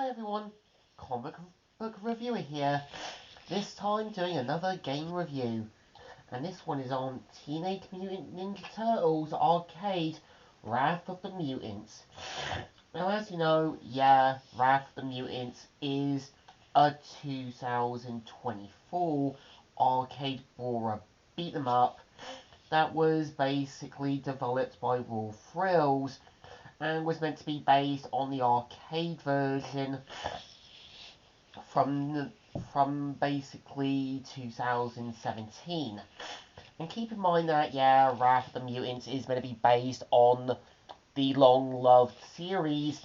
Hi everyone, comic book reviewer here. This time doing another game review. And this one is on Teenage Mutant Ninja Turtles Arcade Wrath of the Mutants. Now as you know, Wrath of the Mutants is a 2024 arcade brawler beat 'em up that was basically developed by Raw Thrills and was meant to be based on the arcade version from basically 2017. And keep in mind that Wrath of the Mutants is meant to be based on the long-loved series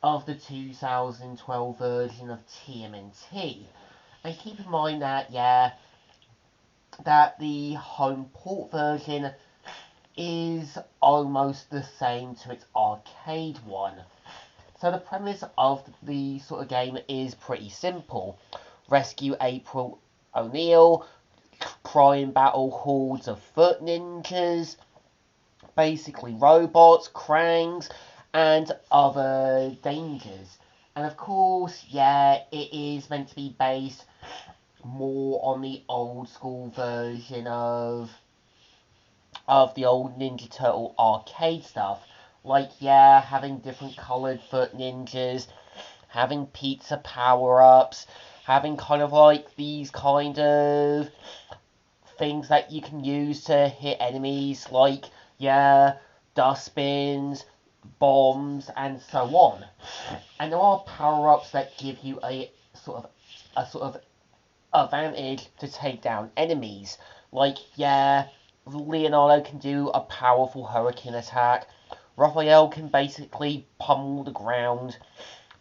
of the 2012 version of TMNT. And keep in mind that that the home port version is almost the same to its arcade one. So the premise of the sort of game is pretty simple. Rescue April O'Neil, crime battle hordes of foot ninjas, basically robots, Krangs, and other dangers. And of course, it is meant to be based more on the old school version of the old Ninja Turtle arcade stuff. Like, having different colored foot ninjas, having pizza power-ups, having kind of like these kind of things that you can use to hit enemies, like, dustbins, bombs, and so on. And there are power-ups that give you a sort of advantage to take down enemies. Like, Leonardo can do a powerful hurricane attack. Raphael can basically pummel the ground.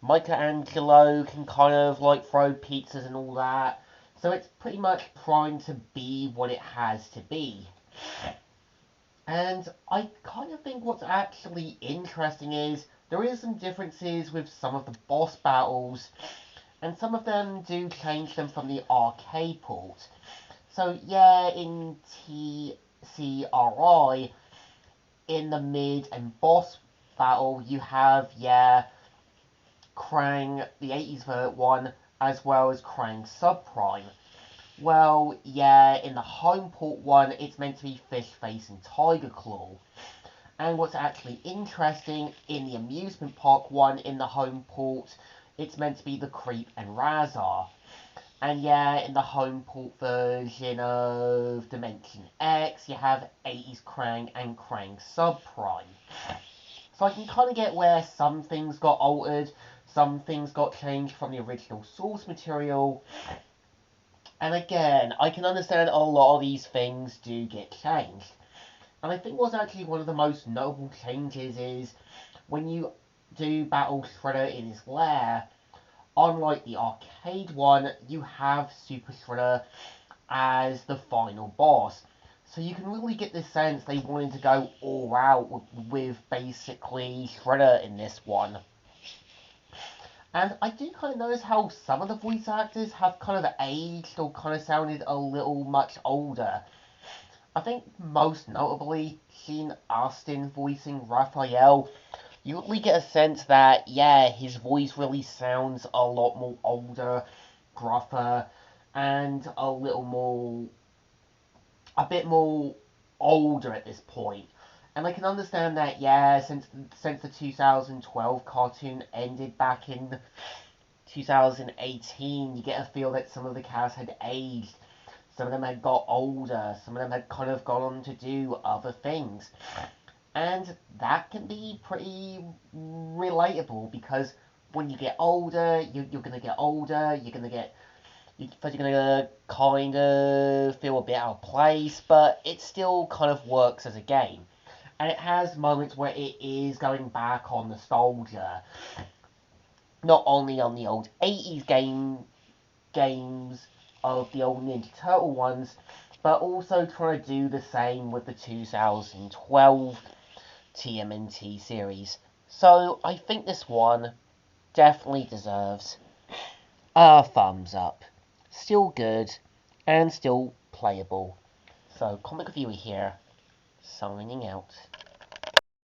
Michelangelo can kind of like throw pizzas and all that. So it's pretty much primed to be what it has to be. And I kind of think what's actually interesting is there is some differences with some of the boss battles, and some of them do change them from the arcade port. So in TCRI, in the mid and boss battle, you have, Krang, the 80s one, as well as Krang Subprime. Well, in the home port one, it's meant to be Fishface and Tiger Claw. And what's actually interesting, in the amusement park one, in the home port, it's meant to be the Creep and Razar. And in the home port version of Dimension X, you have 80s Krang and Krang Subprime. So I can kind of get where some things got altered, some things got changed from the original source material. And again, I can understand a lot of these things do get changed. And I think what's actually one of the most notable changes is when you do battle Shredder in his lair, unlike the arcade one, you have Super Shredder as the final boss. So you can really get the sense they wanted to go all out with basically Shredder in this one. And I do kind of notice how some of the voice actors have kind of aged or kind of sounded a little much older. I think most notably, seeing Austin voicing Raphael, you really get a sense that, his voice really sounds a lot more older, gruffer, and a bit more older at this point. And I can understand that, since the 2012 cartoon ended back in 2018, you get a feel that some of the cast had aged. Some of them had got older. Some of them had kind of gone on to do other things. And that can be pretty relatable, because when you get older, you're going to get older, you're going to kind of feel a bit out of place, but it still kind of works as a game. And it has moments where it is going back on nostalgia. Not only on the old 80s games of the old Ninja Turtle ones, but also trying to do the same with the 2012 TMNT series. So I think this one definitely deserves a thumbs up. Still good and still playable. So Comic Reviewer here, signing out.